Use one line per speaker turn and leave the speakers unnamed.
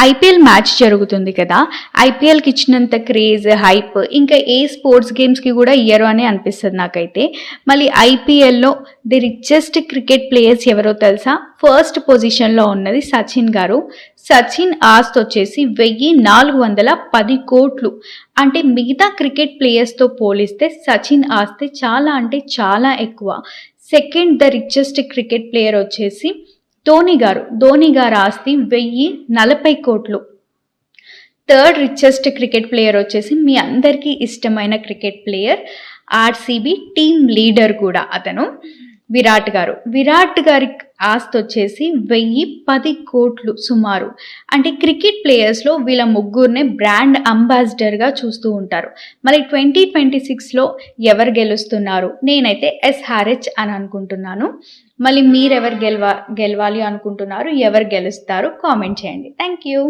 IPL match జరుగుతుంది కదా. ఐపీఎల్కి ఇచ్చినంత క్రేజ్, హైప్ ఇంకా ఏ స్పోర్ట్స్ గేమ్స్కి కూడా ఇయ్యరు అని అనిపిస్తుంది నాకైతే. మళ్ళీ ఐపీఎల్లో ది రిచెస్ట్ క్రికెట్ ప్లేయర్స్ ఎవరో తెలుసా? ఫస్ట్ పొజిషన్లో ఉన్నది సచిన్ గారు. సచిన్ ఆస్తి వచ్చేసి 1410 కోట్లు. అంటే మిగతా క్రికెట్ ప్లేయర్స్తో పోలిస్తే సచిన్ ఆస్తి చాలా అంటే చాలా ఎక్కువ. Second the richest cricket player వచ్చేసి ధోని గారు ఆస్తి 1040 కోట్లు. థర్డ్ రిచెస్ట్ క్రికెట్ ప్లేయర్ వచ్చేసి మీ అందరికీ ఇష్టమైన cricket player, RCB team leader కూడా అతను, విరాట్ గారి ఆస్తి వచ్చేసి 1010 కోట్లు సుమారు. అంటే క్రికెట్ ప్లేయర్స్లో వీళ్ళ ముగ్గురినే బ్రాండ్ అంబాసిడర్గా చూస్తూ ఉంటారు. మళ్ళీ 2026లో ఎవరు గెలుస్తున్నారు? నేనైతే SRH అని అనుకుంటున్నాను. మళ్ళీ మీరెవరు గెలవాలి అనుకుంటున్నారు? ఎవరు గెలుస్తారు? కామెంట్ చేయండి. Thank you.